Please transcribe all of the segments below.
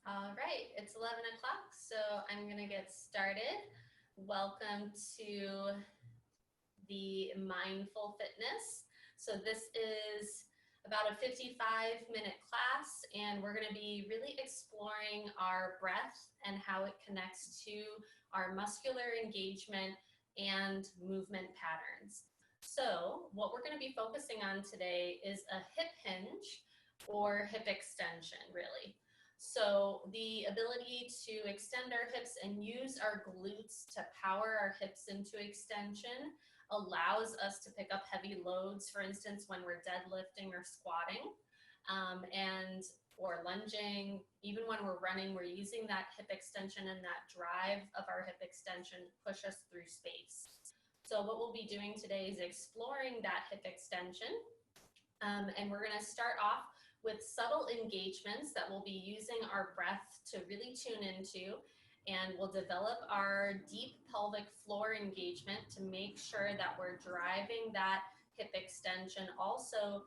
All right, it's 11 o'clock, so I'm going to get started. Welcome to the Mindful Fitness. So this is about a 55-minute class, and we're going to be really exploring our breath and how it connects to our muscular engagement and movement patterns. So what we're going to be focusing on today is a hip hinge or hip extension, really. So the ability to extend our hips and use our glutes to power our hips into extension allows us to pick up heavy loads, for instance, when we're deadlifting or squatting, or lunging. Even when we're running, we're using that hip extension, and that drive of our hip extension push us through space. So what we'll be doing today is exploring that hip extension, and we're going to start off with subtle engagements that we'll be using our breath to really tune into, and we'll develop our deep pelvic floor engagement to make sure that we're driving that hip extension also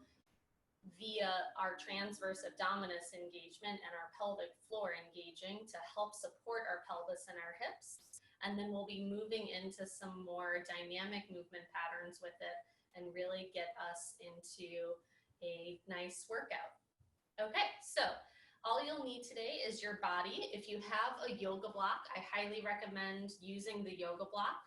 via our transverse abdominis engagement and our pelvic floor engaging to help support our pelvis and our hips. And then we'll be moving into some more dynamic movement patterns with it and really get us into a nice workout. Okay, so all you'll need today is your body. If you have a yoga block, I highly recommend using the yoga block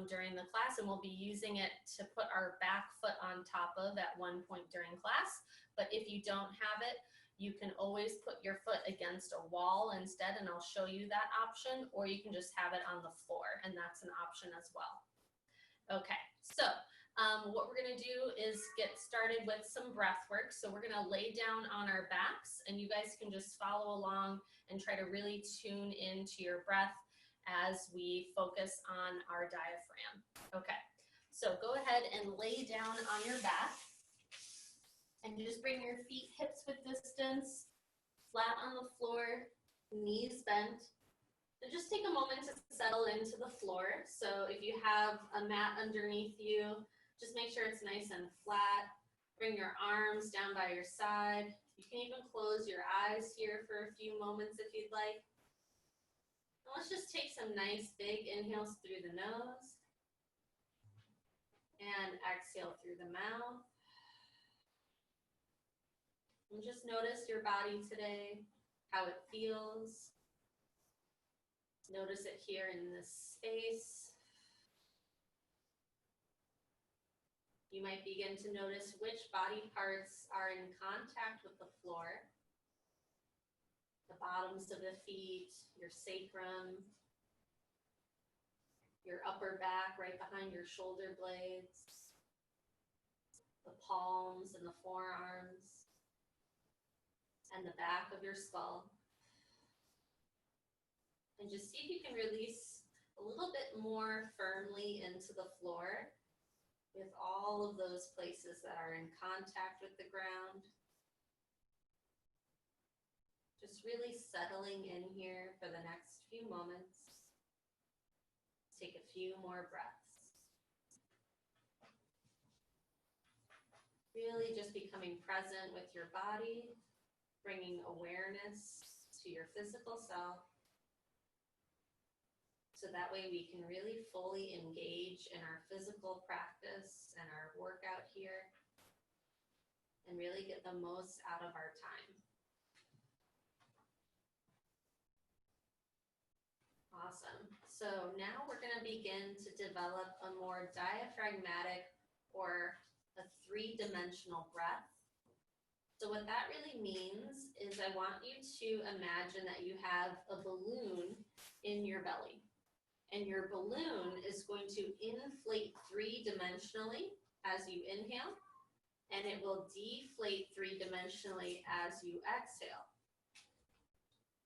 during the class, and we'll be using it to put our back foot on top of at one point during class. But if you don't have it, you can always put your foot against a wall instead, and I'll show you that option, or you can just have it on the floor, and that's an option as well. Okay, so what we're going to do is get started with some breath work. So we're going to lay down on our backs, and you guys can just follow along and try to really tune into your breath as we focus on our diaphragm. Okay, so go ahead and lay down on your back and just bring your feet hips width distance, flat on the floor, knees bent. And just take a moment to settle into the floor. So if you have a mat underneath you, just make sure it's nice and flat. Bring your arms down by your side. You can even close your eyes here for a few moments if you'd like. And let's just take some nice big inhales through the nose and exhale through the mouth. And just notice your body today, how it feels. Notice it here in this space. You might begin to notice which body parts are in contact with the floor. The bottoms of the feet, your sacrum, your upper back right behind your shoulder blades, the palms and the forearms, and the back of your skull. And just see if you can release a little bit more firmly into the floor with all of those places that are in contact with the ground. Just really settling in here for the next few moments. Take a few more breaths. Really just becoming present with your body, bringing awareness to your physical self. So that way we can really fully engage in our physical practice and our workout here and really get the most out of our time. Awesome. So now we're going to begin to develop a more diaphragmatic or a three-dimensional breath. So what that really means is I want you to imagine that you have a balloon in your belly. And your balloon is going to inflate three-dimensionally as you inhale, and it will deflate three-dimensionally as you exhale.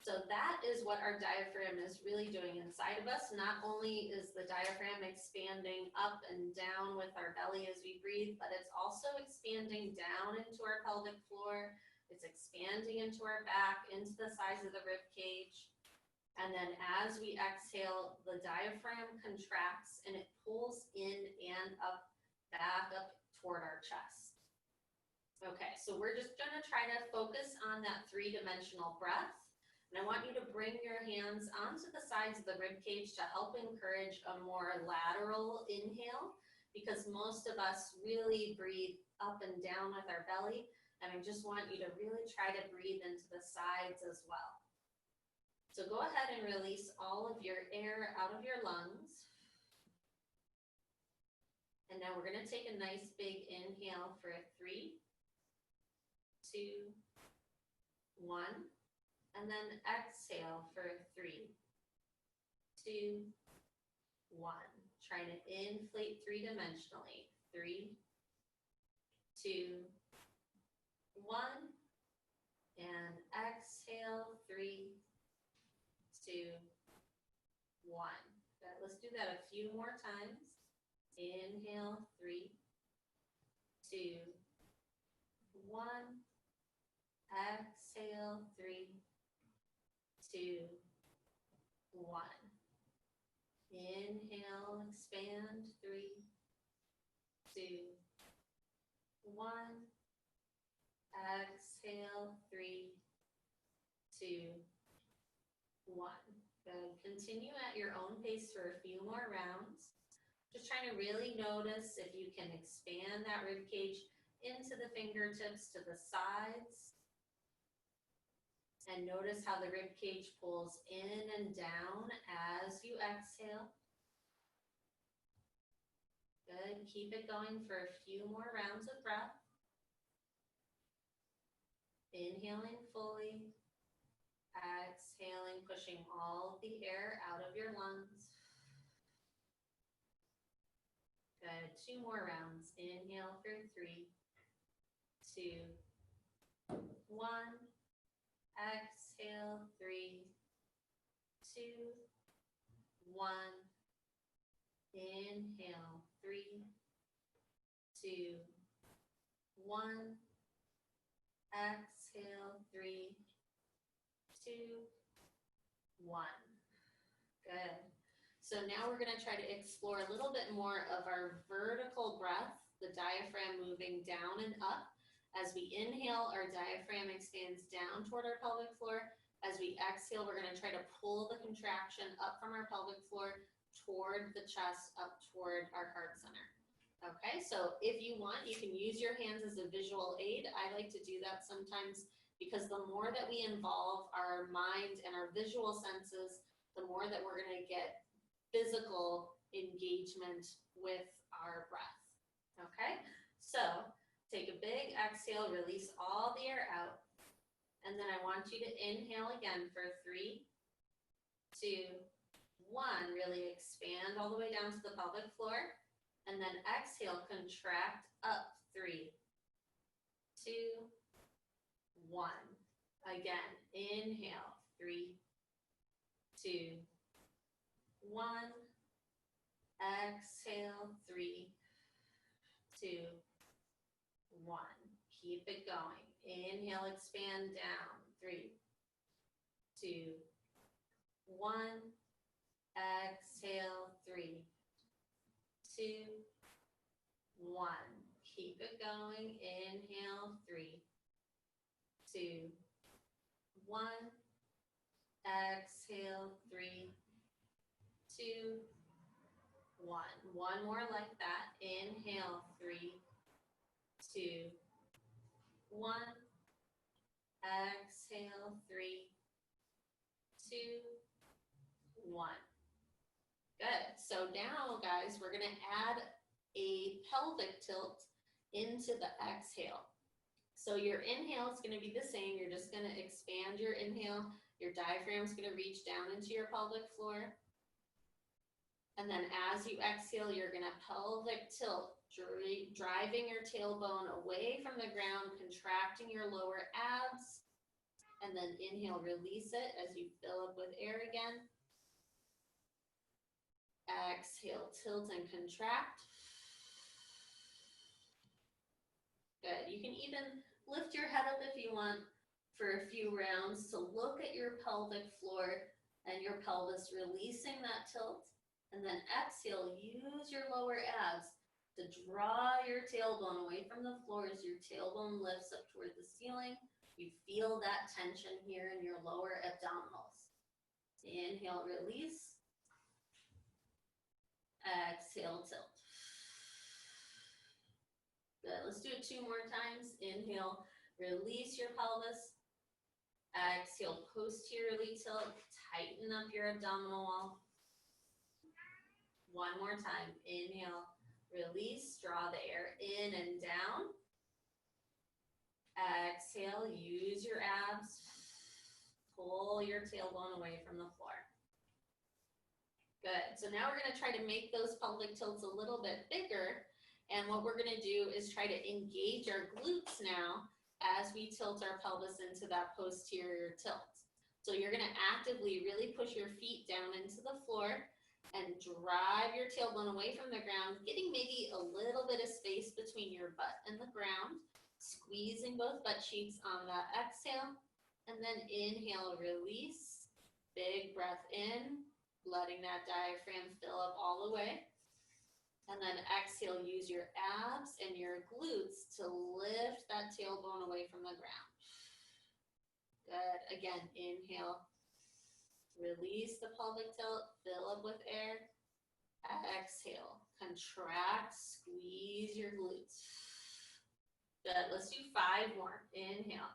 So that is what our diaphragm is really doing inside of us. Not only is the diaphragm expanding up and down with our belly as we breathe, but it's also expanding down into our pelvic floor. It's expanding into our back, into the sides of the rib cage. And then as we exhale, the diaphragm contracts and it pulls in and up, back up toward our chest. Okay, so we're just going to try to focus on that three-dimensional breath. And I want you to bring your hands onto the sides of the rib cage to help encourage a more lateral inhale, because most of us really breathe up and down with our belly. And I just want you to really try to breathe into the sides as well. So go ahead and release all of your air out of your lungs. And now we're going to take a nice big inhale for 3, 2, 1. And then exhale for 3, 2, 1. Trying to inflate three-dimensionally. 3, 2, 1. And exhale, 3, 2, 1. Good. Let's do that a few more times. Inhale, 3, 2, 1. Exhale, 3, 2, 1. Inhale, expand, 3, 2, 1. Exhale, 3, 2, 1. Good. Continue at your own pace for a few more rounds. Just trying to really notice if you can expand that rib cage into the fingertips to the sides. And notice how the rib cage pulls in and down as you exhale. Good. Keep it going for a few more rounds of breath. Inhaling fully. Exhaling, pushing all the air out of your lungs. Good. 2 more rounds. Inhale for 3, 2, 1. Exhale, 3, 2, 1. Inhale, 3, 2, 1. Exhale, 3, 2, 1. Good. So now we're going to try to explore a little bit more of our vertical breath, the diaphragm moving down and up. As we inhale, our diaphragm expands down toward our pelvic floor. As we exhale, we're going to try to pull the contraction up from our pelvic floor toward the chest, up toward our heart center. Okay, so if you want, you can use your hands as a visual aid. I like to do that sometimes because the more that we involve our mind and our visual senses, the more that we're going to get physical engagement with our breath. Okay, so take a big exhale, release all the air out. And then I want you to inhale again for 3, 2, 1. Really expand all the way down to the pelvic floor. And then exhale, contract up. 3, 2, 1. Again, inhale. 3, 2, 1. Exhale. 3, 2, 1. Keep it going. Inhale, expand down. 3, 2, 1. Exhale. 3, 2, 1. Keep it going. Inhale. 3, 2, 1. Exhale. 3, 2, 1. One more like that. Inhale. 3, 2, 1. Exhale. 3, 2, 1. Good. So now, guys, we're going to add a pelvic tilt into the exhale. So your inhale is going to be the same. You're just going to expand your inhale. Your diaphragm is going to reach down into your pelvic floor. And then as you exhale, you're going to pelvic tilt, driving your tailbone away from the ground, contracting your lower abs. And then inhale, release it as you fill up with air again. Exhale, tilt and contract. Good. You can even lift your head up if you want for a few rounds to look at your pelvic floor and your pelvis, releasing that tilt. And then exhale, use your lower abs to draw your tailbone away from the floor as your tailbone lifts up toward the ceiling. You feel that tension here in your lower abdominals. Inhale, release. Exhale, tilt. Good. Let's do it 2 more times. Inhale, release your pelvis. Exhale, posteriorly tilt. Tighten up your abdominal wall. 1 more time. Inhale, release. Draw the air in and down. Exhale, use your abs. Pull your tailbone away from the floor. Good. So now we're going to try to make those pelvic tilts a little bit bigger. And what we're going to do is try to engage our glutes now as we tilt our pelvis into that posterior tilt. So you're going to actively really push your feet down into the floor and drive your tailbone away from the ground, getting maybe a little bit of space between your butt and the ground, squeezing both butt cheeks on that exhale, and then inhale, release, big breath in, letting that diaphragm fill up all the way. And then exhale, use your abs and your glutes to lift that tailbone away from the ground. Good. Again, inhale, release the pelvic tilt, fill up with air. Exhale, contract, squeeze your glutes. Good. Let's do 5 more. Inhale.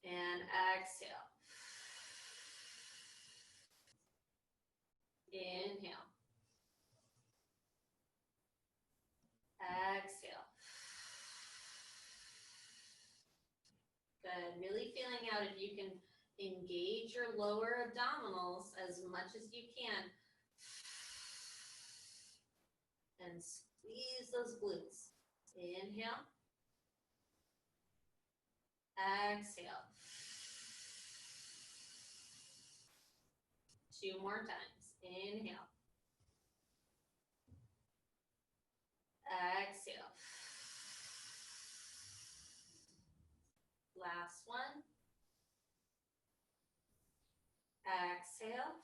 And exhale. Inhale. Exhale. Good. Really feeling out if you can engage your lower abdominals as much as you can. And squeeze those glutes. Inhale. Exhale. 2 more times. Inhale. Exhale. Last one. Exhale.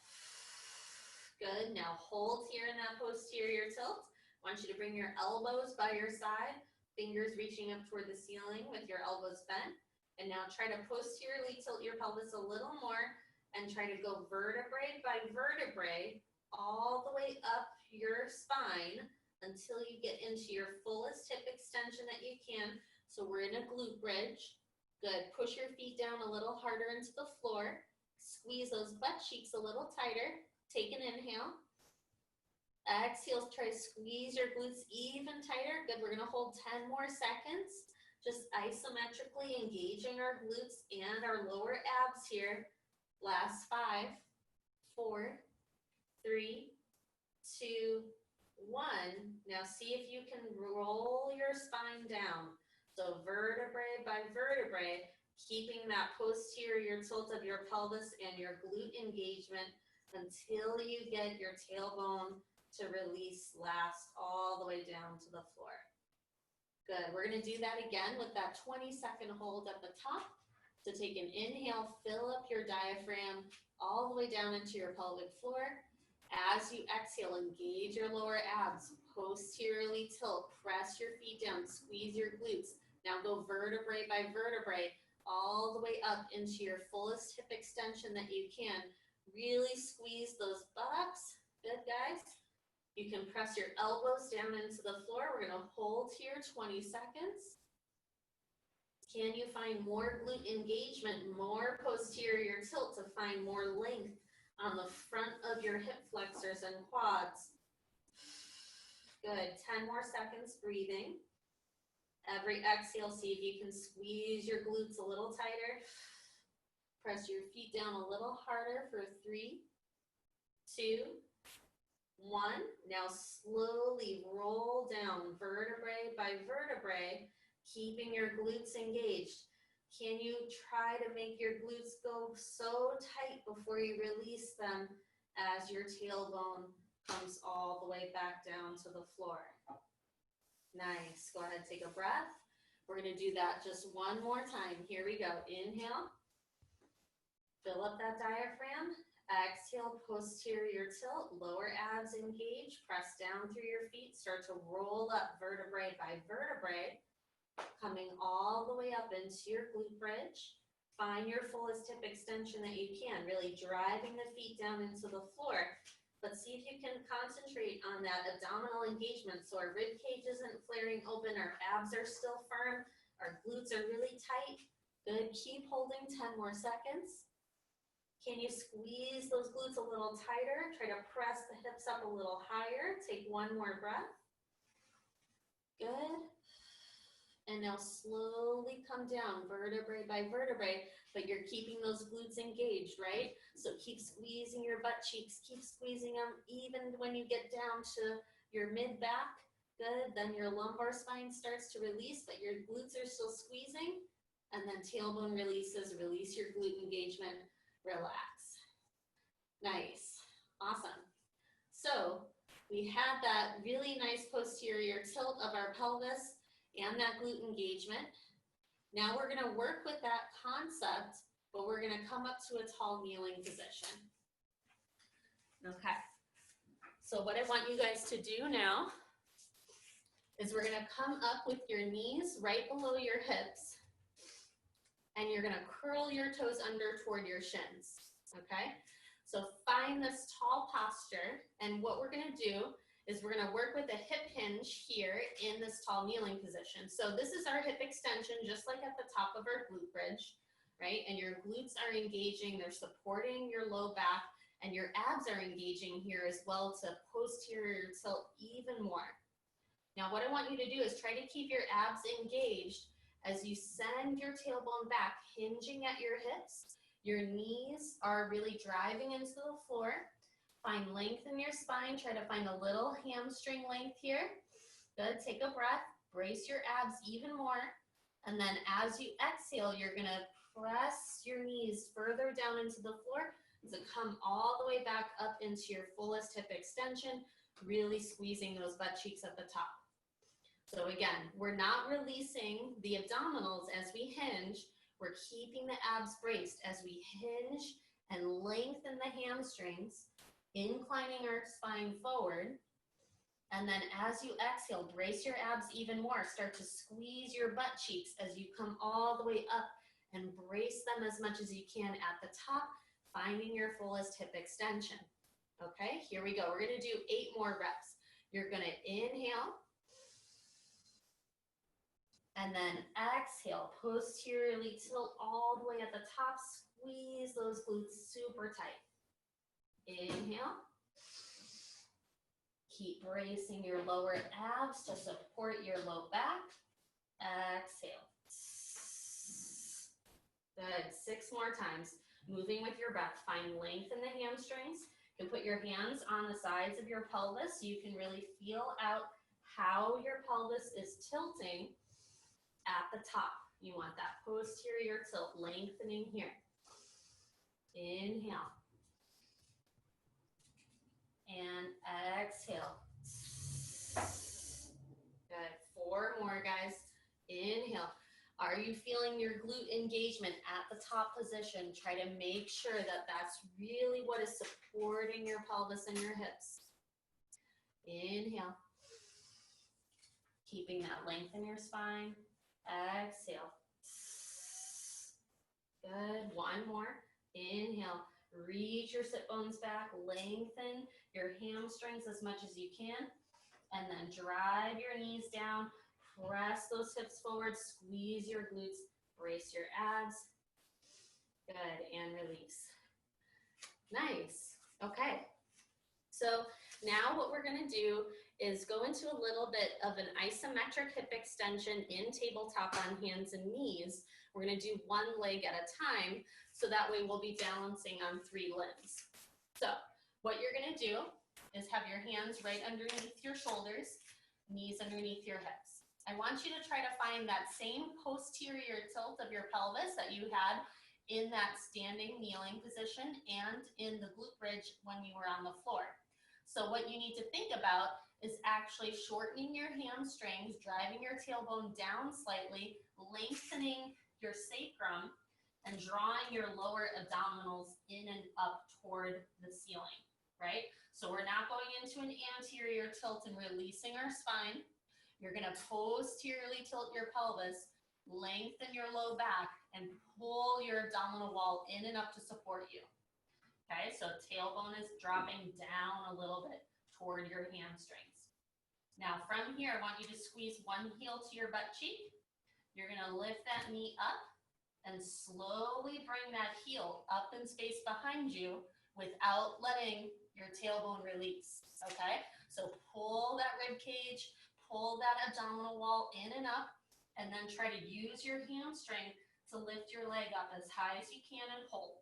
Good. Now hold here in that posterior tilt. I want you to bring your elbows by your side, fingers reaching up toward the ceiling with your elbows bent. And now try to posteriorly tilt your pelvis a little more and try to go vertebrae by vertebrae all the way up your spine until you get into your fullest hip extension that you can. So we're in a glute bridge. Good. Push your feet down a little harder into the floor. Squeeze those butt cheeks a little tighter. Take an inhale. Exhale, try to squeeze your glutes even tighter. Good. We're going to hold 10 more seconds. Just isometrically engaging our glutes and our lower abs here. Last 5, 4, 3, 2, 1. Now see if you can roll your spine down. So vertebrae by vertebrae, keeping that posterior tilt of your pelvis and your glute engagement until you get your tailbone to release last all the way down to the floor. Good. We're going to do that again with that 20-second hold at the top. So take an inhale, fill up your diaphragm all the way down into your pelvic floor. As you exhale, engage your lower abs, posteriorly tilt, press your feet down, squeeze your glutes. Now go vertebrae by vertebrae all the way up into your fullest hip extension that you can. Really squeeze those buttocks. Good, guys. You can press your elbows down into the floor. We're going to hold here 20 seconds. Can you find more glute engagement, more posterior tilt to find more length on the front of your hip flexors and quads? Good. 10 more seconds breathing. Every exhale, see if you can squeeze your glutes a little tighter. Press your feet down a little harder for 3, 2, 1. Now slowly roll down vertebrae by vertebrae, keeping your glutes engaged. Can you try to make your glutes go so tight before you release them as your tailbone comes all the way back down to the floor? Nice. Go ahead, take a breath. We're going to do that just one more time. Here we go. Inhale. Fill up that diaphragm. Exhale, posterior tilt, lower abs engage, press down through your feet, start to roll up vertebrae by vertebrae. Coming all the way up into your glute bridge. Find your fullest hip extension that you can, really driving the feet down into the floor. But see if you can concentrate on that abdominal engagement so our rib cage isn't flaring open, our abs are still firm, our glutes are really tight. Good, keep holding 10 more seconds. Can you squeeze those glutes a little tighter? Try to press the hips up a little higher. Take one more breath. Good. And now slowly come down, vertebrae by vertebrae, but you're keeping those glutes engaged, right? So keep squeezing your butt cheeks, keep squeezing them, even when you get down to your mid-back. Good, then your lumbar spine starts to release, but your glutes are still squeezing. And then tailbone releases, release your glute engagement, relax. Nice, awesome. So we had that really nice posterior tilt of our pelvis and that glute engagement. Now we're gonna work with that concept, but we're gonna come up to a tall kneeling position. Okay, so what I want you guys to do now is we're gonna come up with your knees right below your hips, and you're gonna curl your toes under toward your shins, okay? So find this tall posture, and what we're gonna do is we're gonna work with a hip hinge here in this tall kneeling position. So this is our hip extension, just like at the top of our glute bridge, right? And your glutes are engaging, they're supporting your low back, and your abs are engaging here as well to posterior tilt even more. Now what I want you to do is try to keep your abs engaged as you send your tailbone back, hinging at your hips. Your knees are really driving into the floor. Find length in your spine. Try to find a little hamstring length here. Good, take a breath, brace your abs even more. And then as you exhale, you're gonna press your knees further down into the floor. So come all the way back up into your fullest hip extension, really squeezing those butt cheeks at the top. So again, we're not releasing the abdominals as we hinge. We're keeping the abs braced as we hinge and lengthen the hamstrings, inclining our spine forward. And then as you exhale, brace your abs even more. Start to squeeze your butt cheeks as you come all the way up and brace them as much as you can at the top, finding your fullest hip extension. Okay, here we go. We're gonna do 8 more reps. You're gonna inhale, and then exhale, posteriorly tilt all the way at the top, squeeze those glutes super tight. Inhale. Keep bracing your lower abs to support your low back. Exhale. Good, 6 more times. Moving with your breath, find length in the hamstrings. You can put your hands on the sides of your pelvis so you can really feel out how your pelvis is tilting at the top. You want that posterior tilt lengthening here. Inhale. And exhale. Good, 4 more, guys. Inhale. Are you feeling your glute engagement at the top position? Try to make sure that that's really what is supporting your pelvis and your hips. Inhale. Keeping that length in your spine. Exhale. Good, 1 more. Inhale. Reach your sit bones back, lengthen your hamstrings as much as you can, and then drive your knees down, press those hips forward, squeeze your glutes, brace your abs. Good, and release. Nice, okay. So now what we're gonna do is go into a little bit of an isometric hip extension in tabletop on hands and knees. We're gonna do 1 leg at a time, so that way we'll be balancing on 3 limbs. So what you're gonna do is have your hands right underneath your shoulders, knees underneath your hips. I want you to try to find that same posterior tilt of your pelvis that you had in that standing kneeling position and in the glute bridge when you were on the floor. So what you need to think about is actually shortening your hamstrings, driving your tailbone down slightly, lengthening your sacrum, and drawing your lower abdominals in and up toward the ceiling, right? So we're not going into an anterior tilt and releasing our spine. You're gonna posteriorly tilt your pelvis, lengthen your low back, and pull your abdominal wall in and up to support you. Okay, so tailbone is dropping down a little bit toward your hamstrings. Now from here, I want you to squeeze one heel to your butt cheek. You're gonna lift that knee up and slowly bring that heel up in space behind you without letting your tailbone release, okay? So pull that rib cage, pull that abdominal wall in and up, and then try to use your hamstring to lift your leg up as high as you can and hold.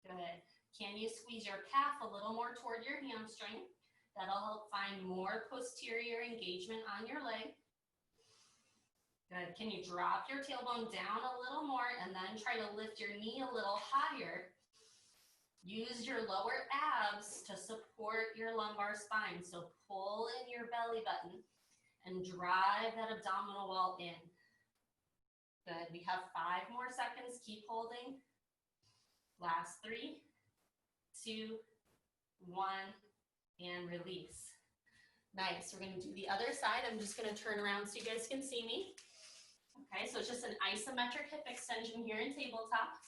Good. Can you squeeze your calf a little more toward your hamstring? That'll help find more posterior engagement on your leg. Good. Can you drop your tailbone down a little more and then try to lift your knee a little higher? Use your lower abs to support your lumbar spine. So pull in your belly button and drive that abdominal wall in. Good. We have 5 more seconds. Keep holding. Last 3, 2, 1, and release. Nice. We're going to do the other side. I'm just going to turn around so you guys can see me. Okay, so it's just an isometric hip extension here in tabletop,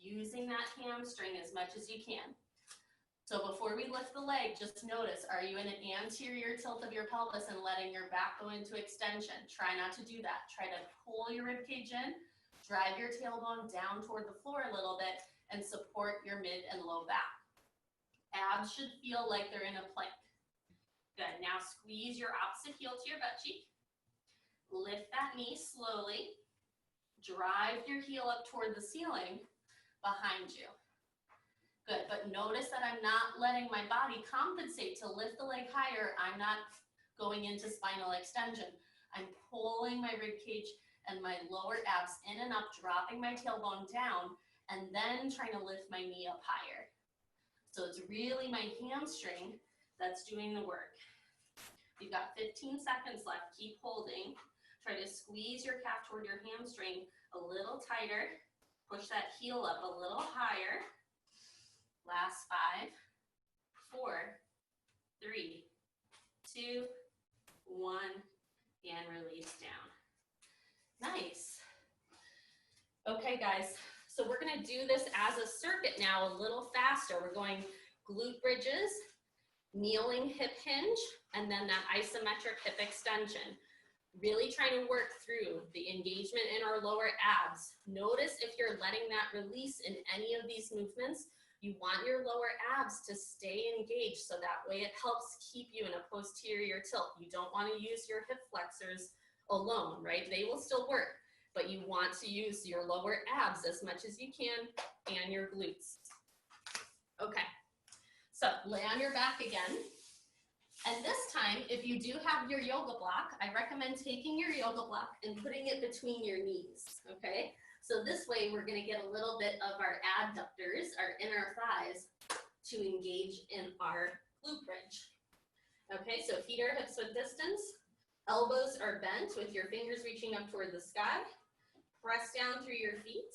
using that hamstring as much as you can. So before we lift the leg, just notice, are you in an anterior tilt of your pelvis and letting your back go into extension? Try not to do that. Try to pull your rib cage in, drive your tailbone down toward the floor a little bit, and support your mid and low back. Abs should feel like they're in a plank. Good. Now squeeze your opposite heel to your butt cheek. Lift that knee slowly. Drive your heel up toward the ceiling behind you. Good, but notice that I'm not letting my body compensate to lift the leg higher. I'm not going into spinal extension. I'm pulling my rib cage and my lower abs in and up, dropping my tailbone down, and then trying to lift my knee up higher. So it's really my hamstring that's doing the work. You've got 15 seconds left. Keep holding. Try to squeeze your calf toward your hamstring a little tighter. Push that heel up a little higher. Last 5, 4, 3, 2, 1, and release down. Nice. Okay, guys. So we're going to do this as a circuit now, a little faster. We're going glute bridges, kneeling hip hinge, and then that isometric hip extension. Really trying to work through the engagement in our lower abs. Notice if you're letting that release in any of these movements, you want your lower abs to stay engaged so that way it helps keep you in a posterior tilt. You don't want to use your hip flexors alone, right? They will still work, but you want to use your lower abs as much as you can and your glutes. Okay, so lay on your back again. And this time, if you do have your yoga block, I recommend taking your yoga block and putting it between your knees, okay? So this way, we're gonna get a little bit of our adductors, our inner thighs, to engage in our glute bridge. Okay, so feet are hips width distance. Elbows are bent with your fingers reaching up toward the sky. Press down through your feet.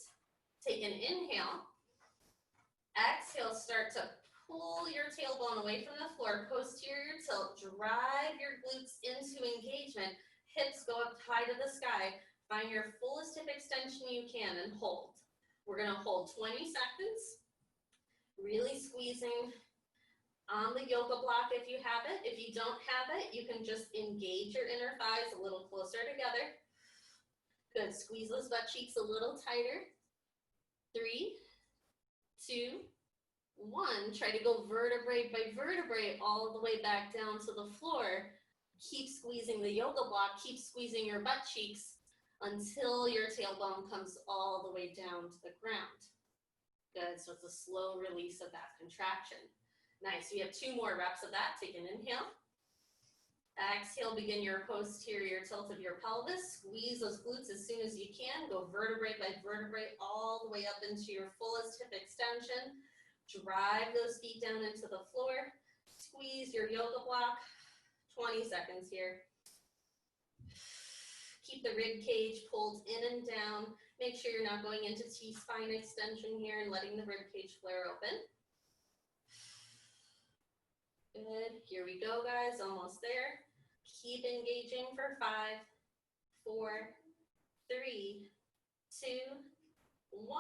Take an inhale. Exhale, start to pull your tailbone away from the floor, posterior tilt, drive your glutes into engagement, hips go up high to the sky, find your fullest hip extension you can and hold. We're gonna hold 20 seconds, really squeezing on the yoga block if you have it. If you don't have it, you can just engage your inner thighs a little closer together. Good, squeeze those butt cheeks a little tighter. 3, 2, 1, try to go vertebrae by vertebrae all the way back down to the floor. Keep squeezing the yoga block, keep squeezing your butt cheeks until your tailbone comes all the way down to the ground. Good, so it's a slow release of that contraction. Nice, we have 2 more reps of that. Take an inhale. Exhale, begin your posterior tilt of your pelvis. Squeeze those glutes as soon as you can. Go vertebrae by vertebrae all the way up into your fullest hip extension. Drive those feet down into the floor. Squeeze your yoga block. 20 seconds here. Keep the rib cage pulled in and down. Make sure you're not going into T-spine extension here and letting the rib cage flare open. Good. Here we go, guys. Almost there. Keep engaging for 5, 4, 3, 2, 1.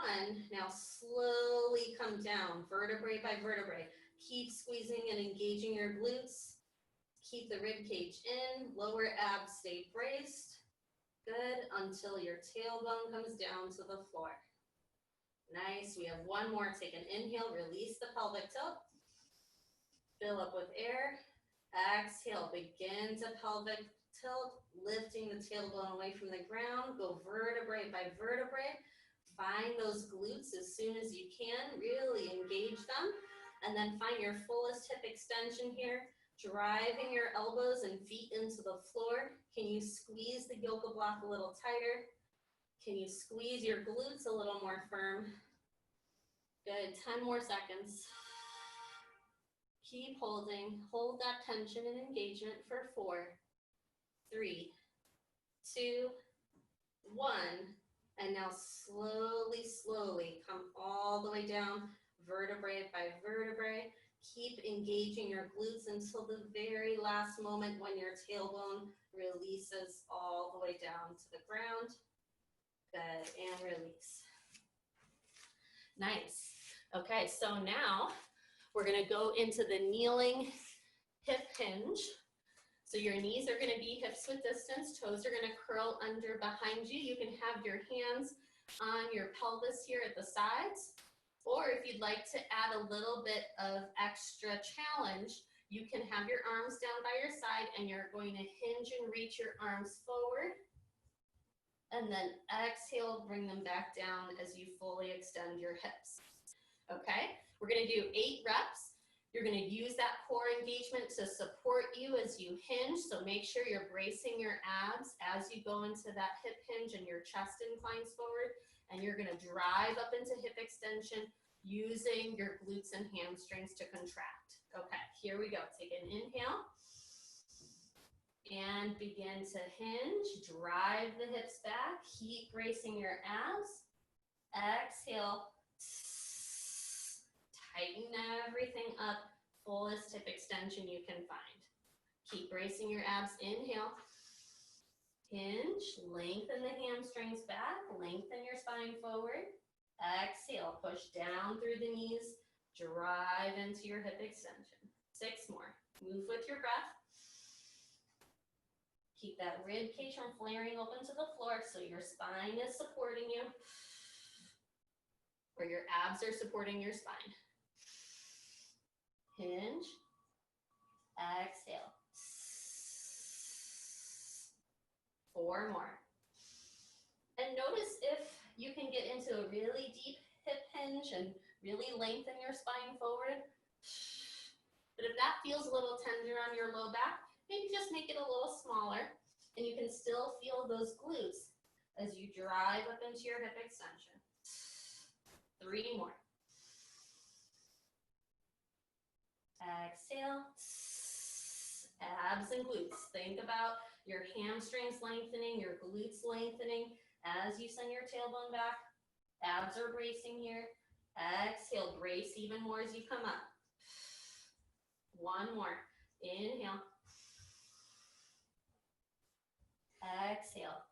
Now slowly come down, vertebrae by vertebrae. Keep squeezing and engaging your glutes. Keep the rib cage in, lower abs stay braced. Good, until your tailbone comes down to the floor. Nice, we have one more. Take an inhale, release the pelvic tilt. Fill up with air. Exhale, begin to pelvic tilt, lifting the tailbone away from the ground. Go vertebrae by vertebrae. Find those glutes as soon as you can. Really engage them. And then find your fullest hip extension here. Driving your elbows and feet into the floor. Can you squeeze the yoga block a little tighter? Can you squeeze your glutes a little more firm? Good, 10 more seconds. Keep holding, hold that tension and engagement for 4, 3, 2, 1. And now slowly, slowly come all the way down, vertebrae by vertebrae. Keep engaging your glutes until the very last moment when your tailbone releases all the way down to the ground. Good, and release. Nice. Okay, so now we're gonna go into the kneeling hip hinge. So your knees are gonna be hips width distance, toes are gonna curl under behind you. You can have your hands on your pelvis here at the sides, or if you'd like to add a little bit of extra challenge, you can have your arms down by your side and you're going to hinge and reach your arms forward. And then exhale, bring them back down as you fully extend your hips. Okay, we're gonna do 8 reps. You're gonna use that core engagement to support you as you hinge, so make sure you're bracing your abs as you go into that hip hinge and your chest inclines forward, and you're gonna drive up into hip extension using your glutes and hamstrings to contract. Okay, here we go. Take an inhale. And begin to hinge, drive the hips back, keep bracing your abs. Exhale, tighten everything up, fullest hip extension you can find. Keep bracing your abs, inhale. Hinge, lengthen the hamstrings back, lengthen your spine forward. Exhale, push down through the knees, drive into your hip extension. 6 more, move with your breath. Keep that rib cage from flaring open to the floor so your spine is supporting you, or your abs are supporting your spine. Hinge, exhale. 4 more. And notice if you can get into a really deep hip hinge and really lengthen your spine forward. But if that feels a little tender on your low back, maybe just make it a little smaller, and you can still feel those glutes as you drive up into your hip extension. 3 more. Exhale. Abs and glutes. Think about your hamstrings lengthening, your glutes lengthening as you send your tailbone back. Abs are bracing here. Exhale, brace even more as you come up. 1 more. Inhale. Exhale.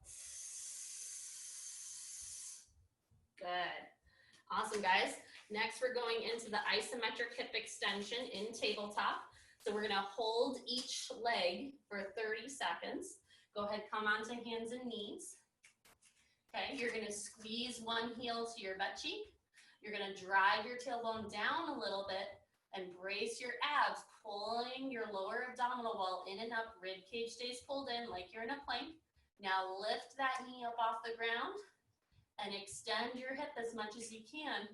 Good. Awesome, guys. Next, we're going into the isometric hip extension in tabletop. So we're gonna hold each leg for 30 seconds. Go ahead, come onto hands and knees. Okay, you're gonna squeeze one heel to your butt cheek. You're gonna drive your tailbone down a little bit and brace your abs, pulling your lower abdominal wall in and up. Rib cage stays pulled in like you're in a plank. Now lift that knee up off the ground and extend your hip as much as you can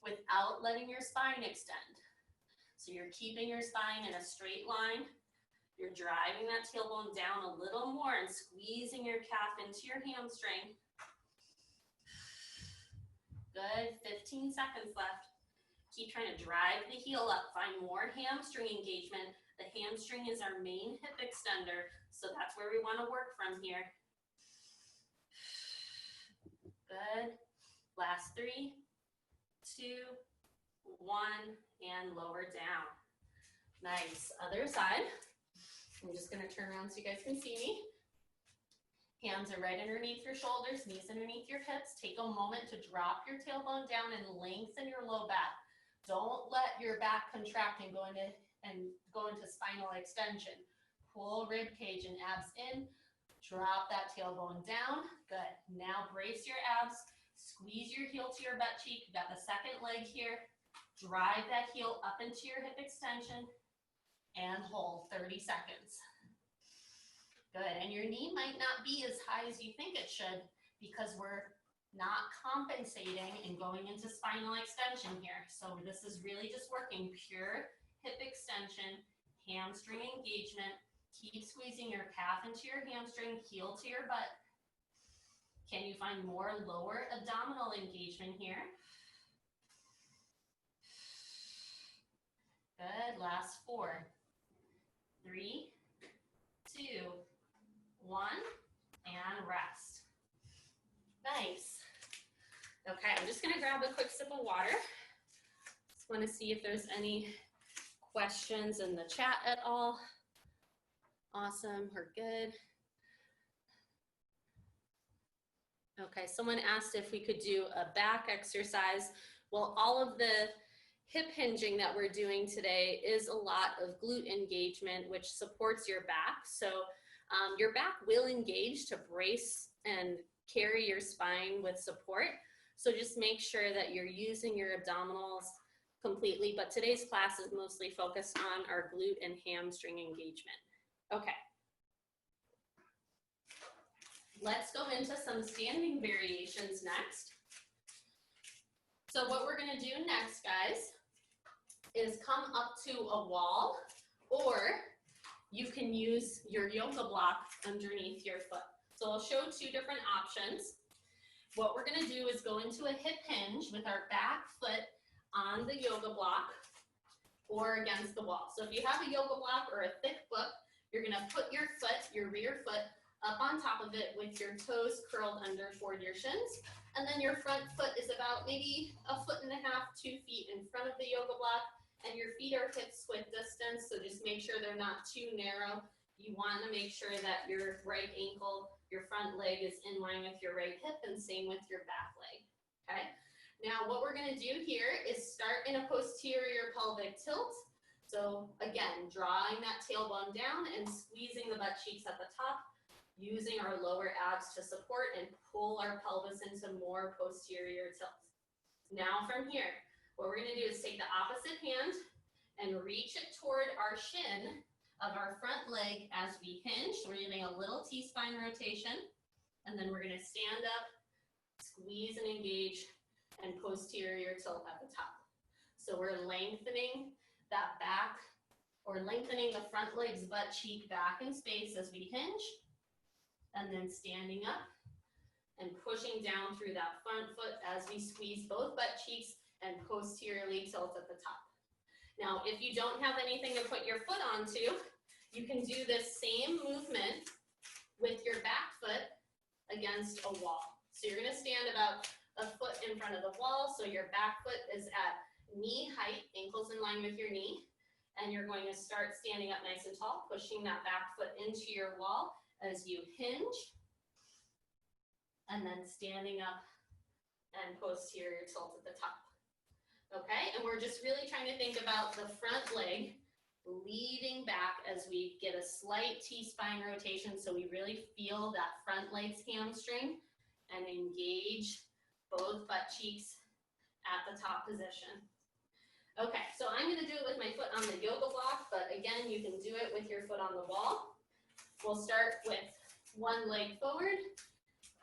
without letting your spine extend. So you're keeping your spine in a straight line. You're driving that tailbone down a little more and squeezing your calf into your hamstring. Good, 15 seconds left. Keep trying to drive the heel up, find more hamstring engagement. The hamstring is our main hip extender, so that's where we want to work from here. Good. Last 3, 2, 1, and lower down. Nice. Other side. I'm just gonna turn around so you guys can see me. Hands are right underneath your shoulders, knees underneath your hips. Take a moment to drop your tailbone down and lengthen your low back. Don't let your back contract and go into spinal extension. Pull rib cage and abs in. Drop that tailbone down. Good. Now brace your abs. Squeeze your heel to your butt cheek. You got the second leg here. Drive that heel up into your hip extension and hold 30 seconds. Good, and your knee might not be as high as you think it should because we're not compensating and going into spinal extension here. So this is really just working pure hip extension, hamstring engagement. Keep squeezing your calf into your hamstring, heel to your butt. Can you find more lower abdominal engagement here? Good, last 4, 3, 2, 1, and rest. Nice. Okay, I'm just gonna grab a quick sip of water. Just wanna see if there's any questions in the chat at all. Awesome, we're good. Okay, someone asked if we could do a back exercise. Well, all of the hip hinging that we're doing today is a lot of glute engagement, which supports your back. So your back will engage to brace and carry your spine with support. So just make sure that you're using your abdominals completely. But today's class is mostly focused on our glute and hamstring engagement. Okay. Let's go into some standing variations next. So what we're gonna do next, guys, is come up to a wall, or you can use your yoga block underneath your foot. So I'll show 2 different options. What we're gonna do is go into a hip hinge with our back foot on the yoga block or against the wall. So if you have a yoga block or a thick book, you're gonna put your foot, your rear foot, up on top of it with your toes curled under toward your shins. And then your front foot is about maybe 1.5 to 2 feet in front of the yoga block, and your feet are hips width distance, so just make sure they're not too narrow. You want to make sure that your right ankle, your front leg is in line with your right hip, and same with your back leg, okay? Now what we're gonna do here is start in a posterior pelvic tilt. So again, drawing that tailbone down and squeezing the butt cheeks at the top, using our lower abs to support and pull our pelvis into more posterior tilt. Now from here, what we're gonna do is take the opposite hand and reach it toward our shin of our front leg as we hinge. So we're getting a little T-spine rotation, and then we're gonna stand up, squeeze and engage, and posterior tilt at the top. So we're lengthening that back, or lengthening the front leg's butt cheek back in space as we hinge, and then standing up and pushing down through that front foot as we squeeze both butt cheeks and posteriorly tilt at the top. Now, if you don't have anything to put your foot onto, you can do this same movement with your back foot against a wall. So you're gonna stand about 1 foot in front of the wall, so your back foot is at knee height, ankles in line with your knee, and you're going to start standing up nice and tall, pushing that back foot into your wall as you hinge, and then standing up and posterior tilt at the top. Okay, and we're just really trying to think about the front leg leading back as we get a slight T-spine rotation, so we really feel that front leg's hamstring and engage both butt cheeks at the top position. Okay, so I'm gonna do it with my foot on the yoga block, but again, you can do it with your foot on the wall. We'll start with one leg forward,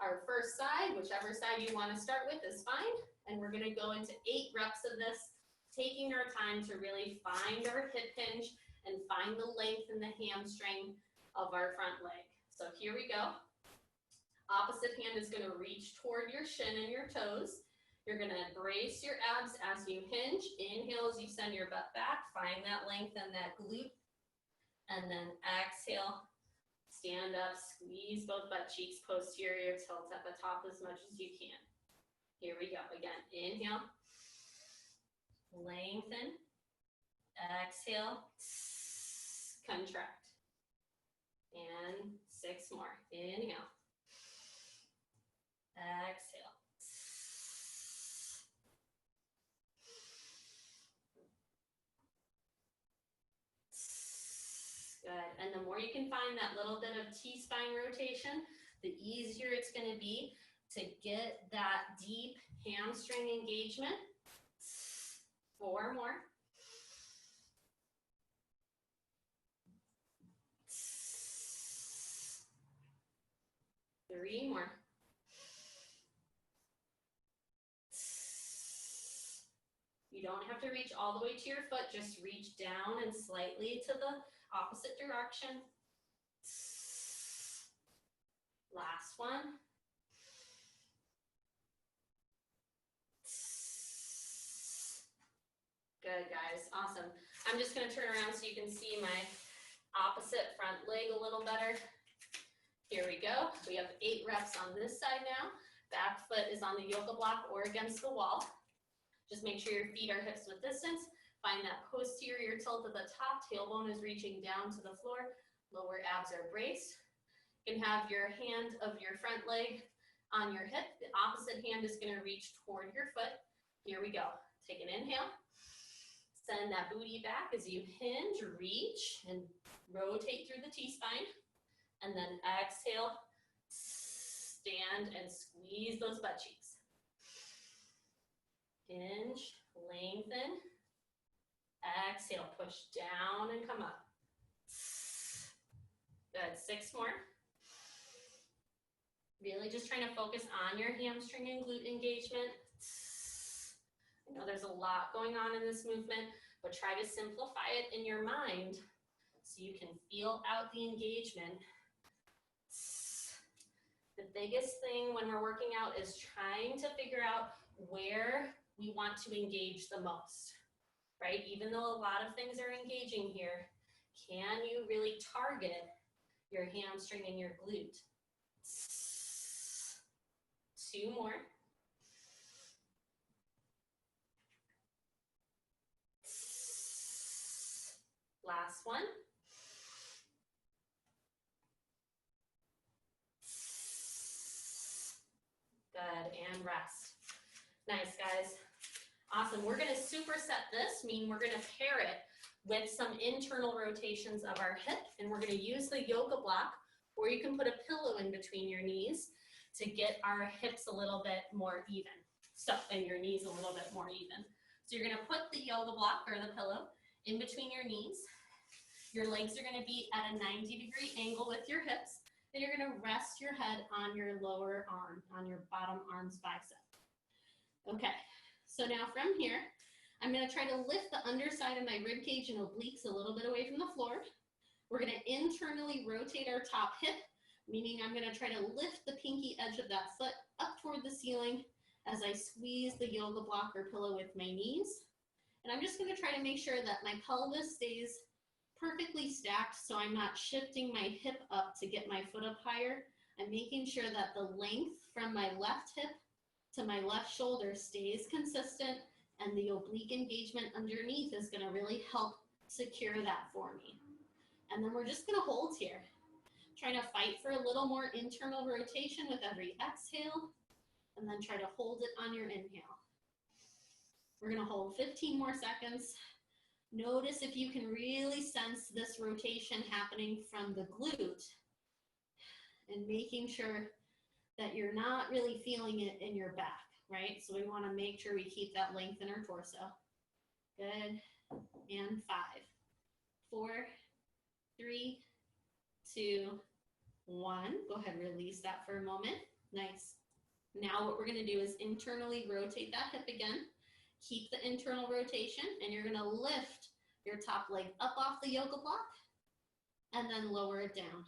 our first side, whichever side you want to start with is fine. And we're going to go into 8 reps of this, taking our time to really find our hip hinge and find the length in the hamstring of our front leg. So here we go. Opposite hand is going to reach toward your shin and your toes. You're going to brace your abs as you hinge. Inhale as you send your butt back, find that length in that glute, and then exhale. Stand up, squeeze both butt cheeks, posterior tilt at the top as much as you can. Here we go. Again, inhale, lengthen, exhale, contract. And 6 more. Inhale. Exhale. Good. And the more you can find that little bit of T-spine rotation, the easier it's going to be to get that deep hamstring engagement. 4 more. 3 more. You don't have to reach all the way to your foot, just reach down and slightly to the opposite direction. Last one. Good, guys. Awesome. I'm just going to turn around so you can see my opposite front leg a little better. Here we go. We have 8 reps on this side now. Back foot is on the yoga block or against the wall. Just make sure your feet are hips width distance. Find that posterior tilt at the top. Tailbone is reaching down to the floor. Lower abs are braced. You can have your hand of your front leg on your hip. The opposite hand is going to reach toward your foot. Here we go. Take an inhale. Send that booty back as you hinge, reach, and rotate through the T-spine. And then exhale, stand and squeeze those butt cheeks. Hinge, lengthen. Exhale, push down and come up. Good, 6 more. Really just trying to focus on your hamstring and glute engagement. I know there's a lot going on in this movement, but try to simplify it in your mind so you can feel out the engagement. The biggest thing when we're working out is trying to figure out where we want to engage the most, right? Even though a lot of things are engaging here, can you really target your hamstring and your glute? 2 more. Last one. Good, and rest. Nice, guys. Awesome. We're going to superset this, meaning we're going to pair it with some internal rotations of our hip, and we're going to use the yoga block, or you can put a pillow in between your knees to get our hips a little bit more even. So, and your knees a little bit more even. So you're going to put the yoga block or the pillow in between your knees. Your legs are going to be at a 90-degree angle with your hips. Then you're going to rest your head on your lower arm, on your bottom arm's bicep. Okay, so now from here, I'm going to try to lift the underside of my rib cage and obliques a little bit away from the floor. We're going to internally rotate our top hip, meaning I'm going to try to lift the pinky edge of that foot up toward the ceiling as I squeeze the yoga block or pillow with my knees. And I'm just going to try to make sure that my pelvis stays perfectly stacked so I'm not shifting my hip up to get my foot up higher. I'm making sure that the length from my left hip to my left shoulder stays consistent, and the oblique engagement underneath is going to really help secure that for me. And then we're just going to hold here, trying to fight for a little more internal rotation with every exhale, and then try to hold it on your inhale. We're going to hold 15 more seconds. Notice if you can really sense this rotation happening from the glute, and making sure that you're not really feeling it in your back, right? So we want to make sure we keep that length in our torso. Good. And 5, 4, 3, 2, 1. Go ahead, release that for a moment. Nice. Now what we're going to do is internally rotate that hip again. Keep the internal rotation, and you're going to lift your top leg up off the yoga block and then lower it down.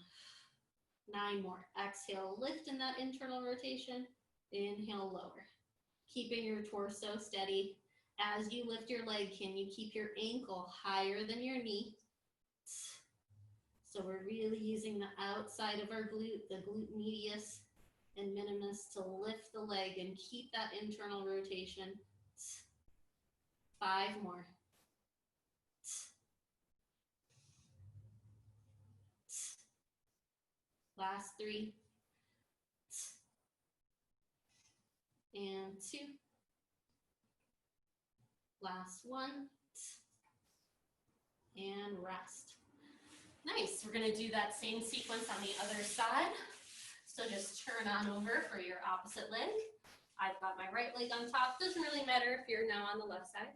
9 more. Exhale, lift in that internal rotation. Inhale, lower. Keeping your torso steady. As you lift your leg, can you keep your ankle higher than your knee? So we're really using the outside of our glute, the glute medius and minimus, to lift the leg and keep that internal rotation. 5 more. Last 3. And 2. Last 1. And rest. Nice. We're going to do that same sequence on the other side. So just turn on over for your opposite leg. I've got my right leg on top. Doesn't really matter if you're now on the left side.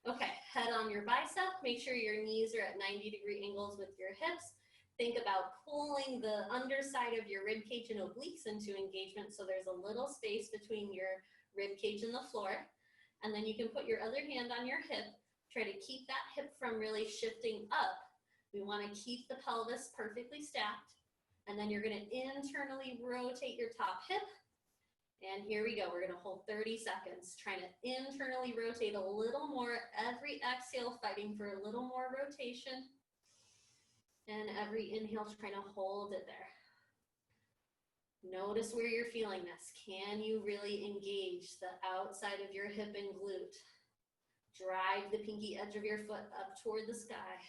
Okay, head on your bicep. Make sure your knees are at 90-degree angles with your hips. Think about pulling the underside of your rib cage and obliques into engagement so there's a little space between your rib cage and the floor. And then you can put your other hand on your hip. Try to keep that hip from really shifting up. We want to keep the pelvis perfectly stacked. And then you're going to internally rotate your top hip. And here we go. We're going to hold 30 seconds, trying to internally rotate a little more. Every exhale, fighting for a little more rotation. And every inhale, trying to hold it there. Notice where you're feeling this. Can you really engage the outside of your hip and glute? Drive the pinky edge of your foot up toward the sky.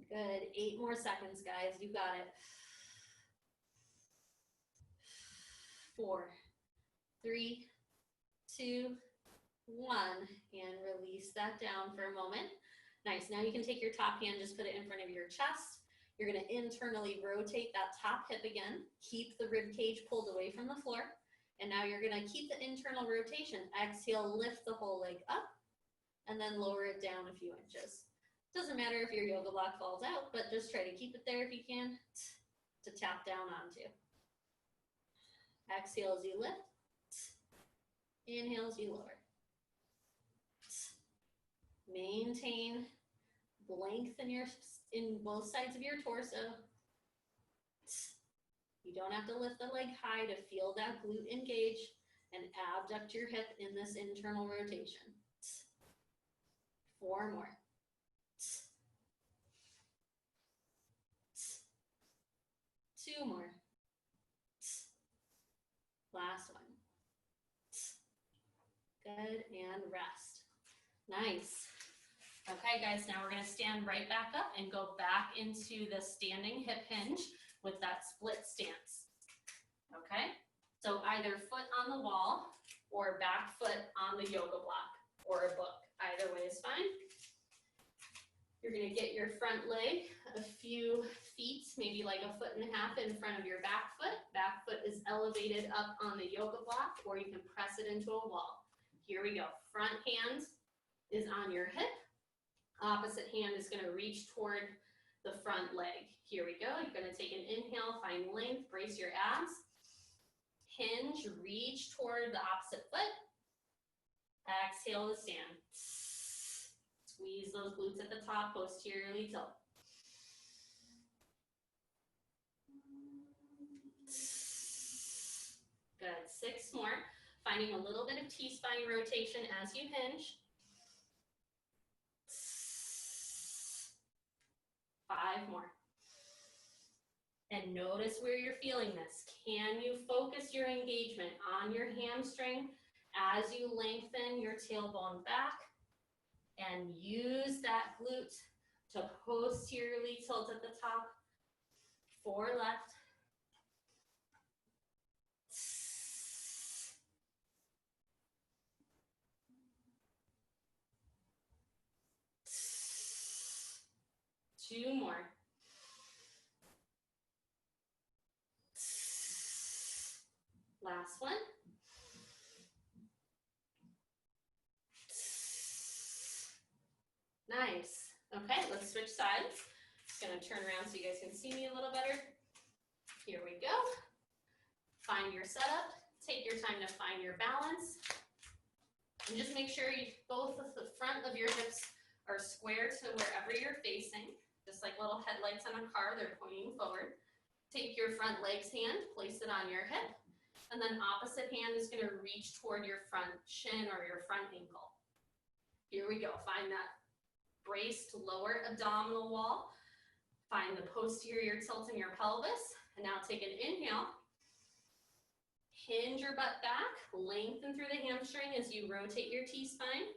Good. 8 more seconds, guys. You got it. 4, 3, 2, 1, and release that down for a moment. Nice. Now you can take your top hand, just put it in front of your chest. You're going to internally rotate that top hip again. Keep the rib cage pulled away from the floor. And now you're going to keep the internal rotation. Exhale, lift the whole leg up, and then lower it down a few inches. Doesn't matter if your yoga block falls out, but just try to keep it there if you can to tap down onto. Exhale as you lift. Inhale as you lower. Maintain length in both sides of your torso. You don't have to lift the leg high to feel that glute engage, and abduct your hip in this internal rotation. 4 more. 2 more. Last one. Good, and rest. Nice. Okay, guys, now we're going to stand right back up and go back into the standing hip hinge with that split stance. Okay, so either foot on the wall or back foot on the yoga block or a book. Either way is fine. You're going to get your front leg a few feet, maybe like 1.5 feet in front of your back foot. Back foot is elevated up on the yoga block, or you can press it into a wall. Here we go. Front hand is on your hip. Opposite hand is going to reach toward the front leg. Here we go. You're going to take an inhale, find length, brace your abs. Hinge, reach toward the opposite foot. Exhale to stand. Squeeze those glutes at the top, posteriorly tilt. Good. 6 more. Finding a little bit of T-spine rotation as you hinge. 5 more. And notice where you're feeling this. Can you focus your engagement on your hamstring as you lengthen your tailbone back? And use that glute to posteriorly tilt at the top. 4 left. Two more. Last one. Nice. Okay, let's switch sides. Just gonna turn around so you guys can see me a little better. Here we go. Find your setup. Take your time to find your balance. And just make sure both of the front of your hips are square to wherever you're facing. Just like little headlights on a car, they're pointing forward. Take your front leg's hand, place it on your hip, and then opposite hand is gonna reach toward your front shin or your front ankle. Here we go, find that braced lower abdominal wall. Find the posterior tilt in your pelvis, and now take an inhale. Hinge your butt back, lengthen through the hamstring as you rotate your T-spine.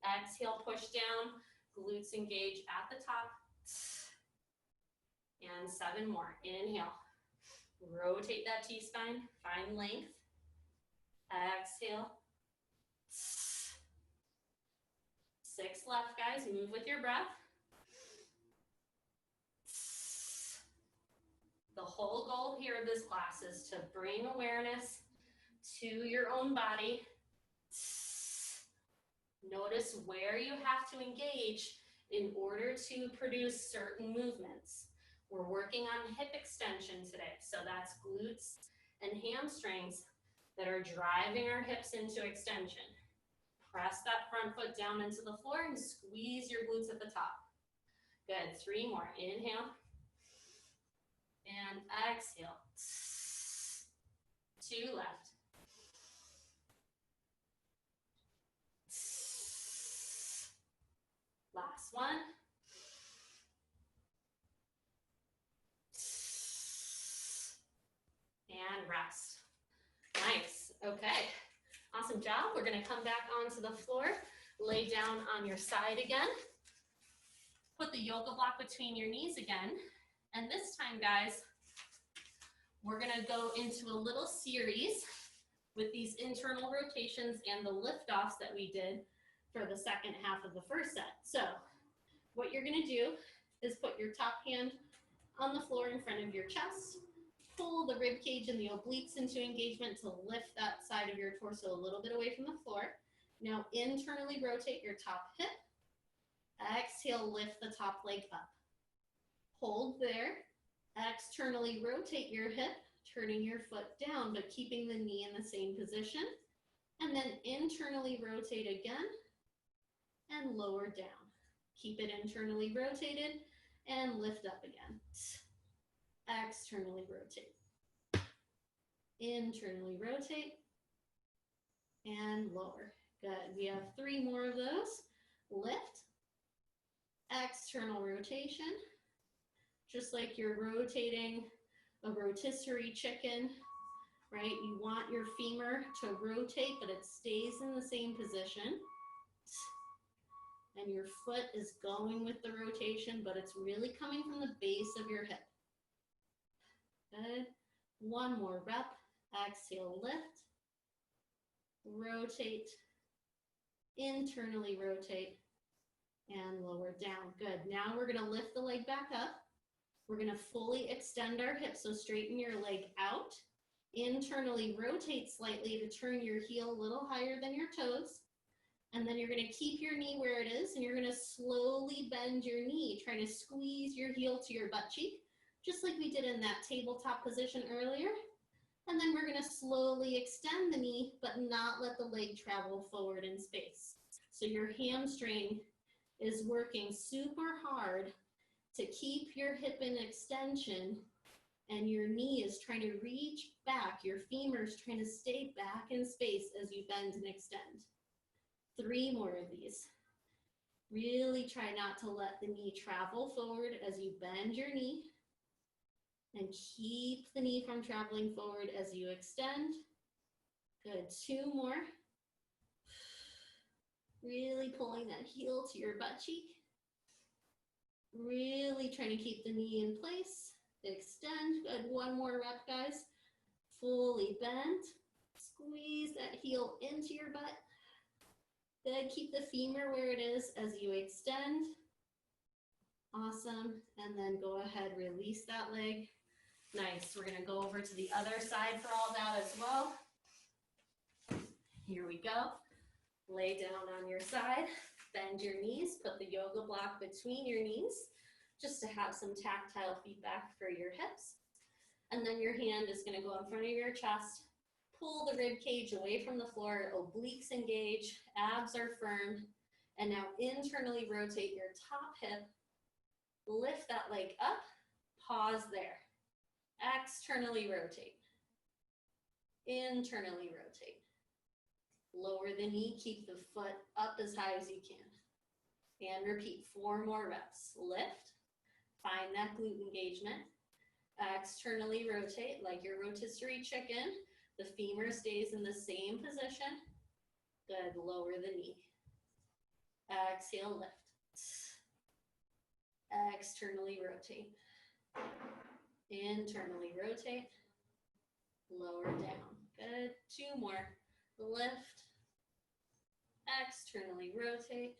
Exhale, push down, glutes engage at the top. And 7 more. Inhale. Rotate that T-spine. Find length. Exhale. 6 left, guys. Move with your breath. The whole goal here of this class is to bring awareness to your own body. Notice where you have to engage in order to produce certain movements. We're working on hip extension today, so that's glutes and hamstrings that are driving our hips into extension. Press that front foot down into the floor and squeeze your glutes at the top. Good, 3 more. Inhale. And exhale. 2 left. Last one. And rest. Nice. Okay. Awesome job. We're going to come back onto the floor. Lay down on your side again. Put the yoga block between your knees again. And this time, guys, we're going to go into a little series with these internal rotations and the lift-offs that we did for the second half of the first set. So what you're going to do is put your top hand on the floor in front of your chest. Pull the rib cage and the obliques into engagement to lift that side of your torso a little bit away from the floor. Now internally rotate your top hip. Exhale, lift the top leg up. Hold there. Externally rotate your hip, turning your foot down, but keeping the knee in the same position. And then internally rotate again and lower down. Keep it internally rotated and lift up again. Externally rotate. Internally rotate and lower. Good. We have 3 more of those. Lift. External rotation. Just like you're rotating a rotisserie chicken, right? You want your femur to rotate, but it stays in the same position. And your foot is going with the rotation, but it's really coming from the base of your hip. Good. 1 more rep. Exhale, lift. Rotate. Internally rotate. And lower down. Good. Now we're going to lift the leg back up. We're going to fully extend our hips, so straighten your leg out. Internally rotate slightly to turn your heel a little higher than your toes. And then you're going to keep your knee where it is, and you're going to slowly bend your knee, trying to squeeze your heel to your butt cheek, just like we did in that tabletop position earlier. And then we're going to slowly extend the knee, but not let the leg travel forward in space. So your hamstring is working super hard to keep your hip in extension, and your knee is trying to reach back. Your femur is trying to stay back in space as you bend and extend. 3 more of these. Really try not to let the knee travel forward as you bend your knee, and keep the knee from traveling forward as you extend. Good. 2 more. Really pulling that heel to your butt cheek. Really trying to keep the knee in place. Extend. Good. 1 more rep, guys. Fully bent. Squeeze that heel into your butt. Good. Keep the femur where it is as you extend. Awesome. And then go ahead, release that leg. Nice. We're going to go over to the other side for all that as well. Here we go. Lay down on your side. Bend your knees. Put the yoga block between your knees just to have some tactile feedback for your hips. And then your hand is going to go in front of your chest. Pull the rib cage away from the floor. Obliques engage. Abs are firm. And now internally rotate your top hip. Lift that leg up. Pause there. Externally rotate. Internally rotate. Lower the knee. Keep the foot up as high as you can. And repeat 4 more reps. Lift. Find that glute engagement. Externally rotate like your rotisserie chicken. The femur stays in the same position. Good. Lower the knee. Exhale, lift. Externally rotate. Internally rotate, lower down. Good. 2 more. Lift, externally rotate,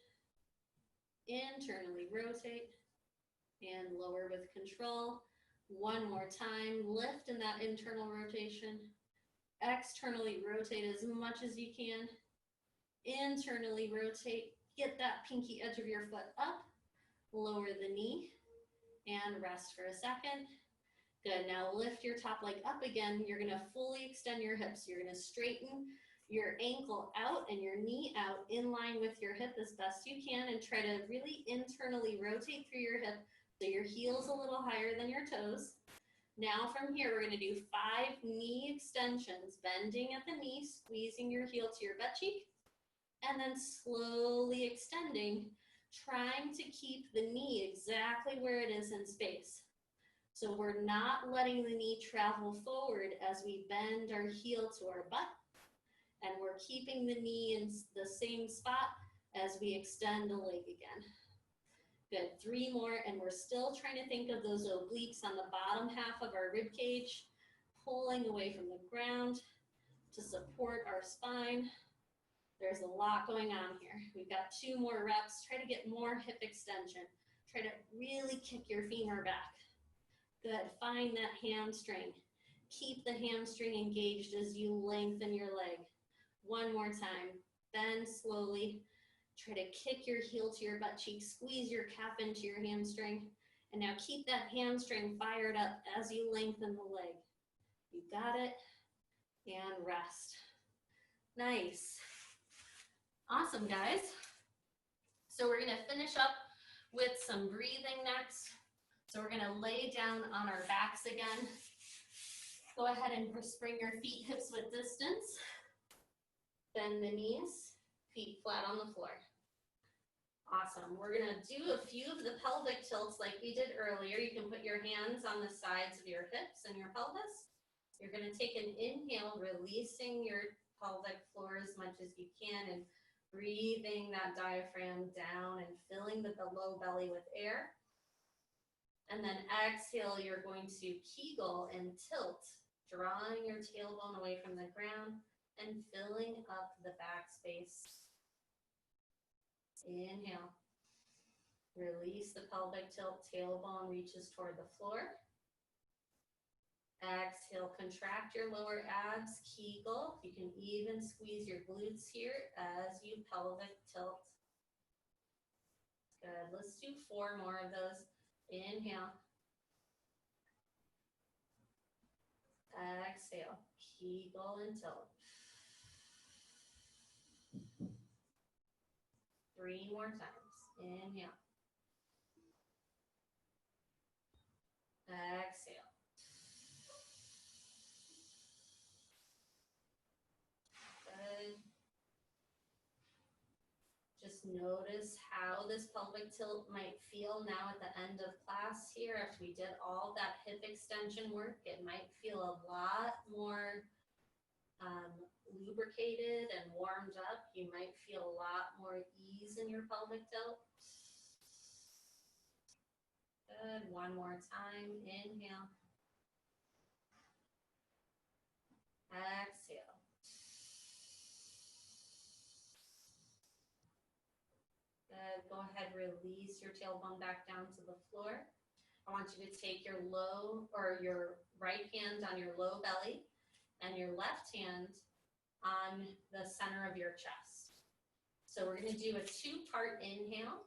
internally rotate, and lower with control. 1 more time. Lift in that internal rotation. Externally rotate as much as you can. Internally rotate. Get that pinky edge of your foot up. Lower the knee and rest for a second. Good. Now lift your top leg up again. You're going to fully extend your hips. You're going to straighten your ankle out and your knee out in line with your hip as best you can, and try to really internally rotate through your hip so your heel's a little higher than your toes. Now from here, we're going to do 5 knee extensions, bending at the knee, squeezing your heel to your butt cheek, and then slowly extending, trying to keep the knee exactly where it is in space. So we're not letting the knee travel forward as we bend our heel to our butt, and we're keeping the knee in the same spot as we extend the leg again. Good. 3 more, and we're still trying to think of those obliques on the bottom half of our rib cage, pulling away from the ground to support our spine. There's a lot going on here. We've got 2 more reps. Try to get more hip extension. Try to really kick your femur back. Good. Find that hamstring. Keep the hamstring engaged as you lengthen your leg. 1 more time. Bend slowly. Try to kick your heel to your butt cheek. Squeeze your calf into your hamstring. And now keep that hamstring fired up as you lengthen the leg. You got it. And rest. Nice. Awesome, guys. So we're going to finish up with some breathing next. So we're going to lay down on our backs again. Go ahead and bring your feet hips width distance. Bend the knees, feet flat on the floor. Awesome. We're going to do a few of the pelvic tilts like we did earlier. You can put your hands on the sides of your hips and your pelvis. You're going to take an inhale, releasing your pelvic floor as much as you can, and breathing that diaphragm down and filling the low belly with air. And then exhale, you're going to Kegel and tilt, drawing your tailbone away from the ground and filling up the back space. Inhale. Release the pelvic tilt, tailbone reaches toward the floor. Exhale, contract your lower abs, Kegel. You can even squeeze your glutes here as you pelvic tilt. Good. Let's do 4 more of those. Inhale. Exhale. Kegel and tilt. 3 more times. Inhale. Exhale. Good. Just notice how this pelvic tilt might feel now at the end of class here. After we did all that hip extension work, it might feel a lot more lubricated and warmed up. You might feel a lot more ease in your pelvic tilt. Good. 1 more time. Inhale. Exhale. Good. Go ahead, release your tailbone back down to the floor. I want you to take your your right hand on your low belly and your left hand on the center of your chest. So we're going to do a 2-part inhale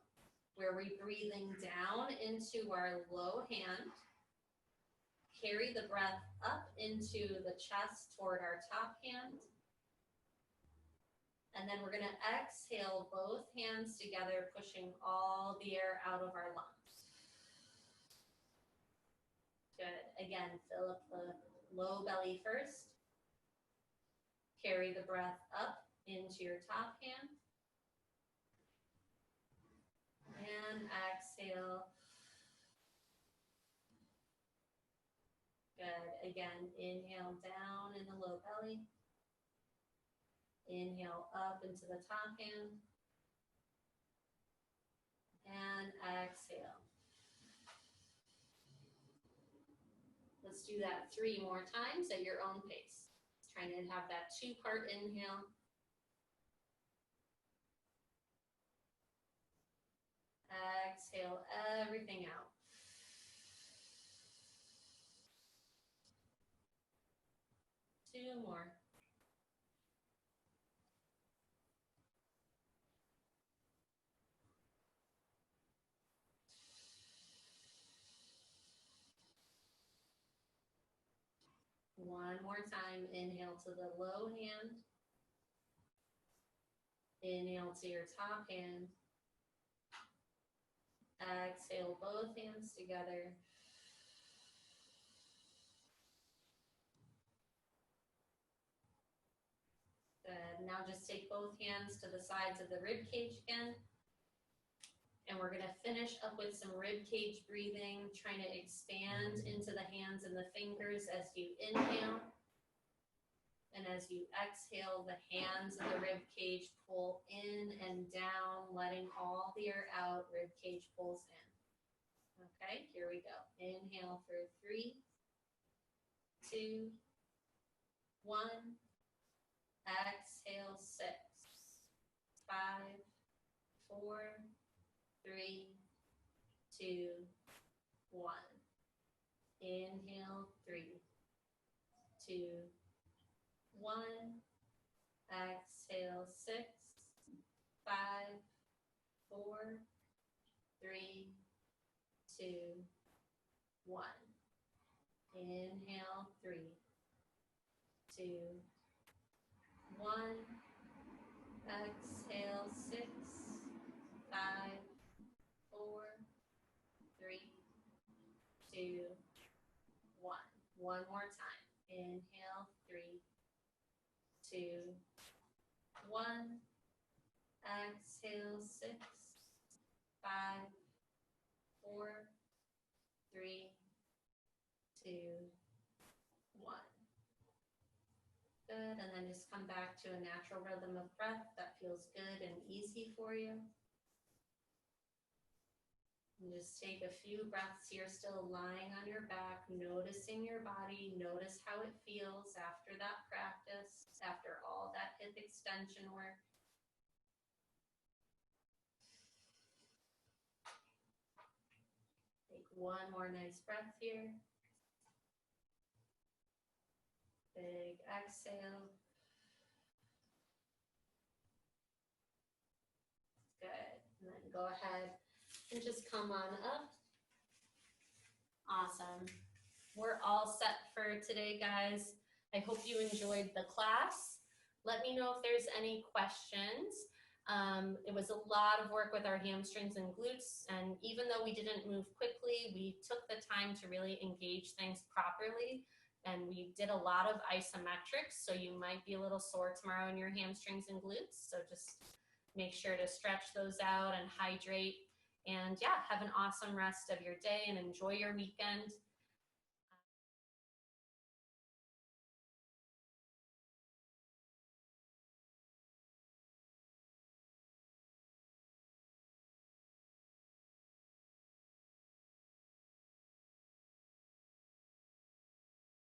where we're breathing down into our low hand. Carry the breath up into the chest toward our top hand. And then we're going to exhale both hands together, pushing all the air out of our lungs. Good. Again, fill up the low belly first. Carry the breath up into your top hand. And exhale. Good. Again, inhale down in the low belly. Inhale up into the top hand. And exhale. Let's do that 3 more times at your own pace. Trying to have that 2-part inhale. Exhale everything out. Two more. One more time. Inhale to the low hand. Inhale to your top hand. Exhale both hands together. Good. Now just take both hands to the sides of the rib cage again. And we're going to finish up with some rib cage breathing, trying to expand into the hands and the fingers as you inhale. And as you exhale, the hands of the rib cage pull in and down, letting all the air out, rib cage pulls in. Okay, here we go. Inhale for 3, 2, 1. Exhale, 6, 5, 4, 3, 2, 1. Inhale, 3, 2, 1. Exhale, 6, 5, 4, 3, 2, 1. Inhale, 3, 2, 1. Exhale, 6, 5, 4, 3, 2, 1. One more time. Inhale, 3, 2, 1. Exhale, 6, 5, 4, 3, 2, 1. Good, and then just come back to a natural rhythm of breath that feels good and easy for you. And just take a few breaths here, still lying on your back, noticing your body, notice how it feels after that practice, after all that hip extension work. Take one more nice breath here. Big exhale. Good. And then go ahead and just come on up. Awesome. We're all set for today, guys. I hope you enjoyed the class. Let me know if there's any questions. It was a lot of work with our hamstrings and glutes, and even though we didn't move quickly, we took the time to really engage things properly. And we did a lot of isometrics, so you might be a little sore tomorrow in your hamstrings and glutes. So just make sure to stretch those out and hydrate. And yeah, have an awesome rest of your day and enjoy your weekend.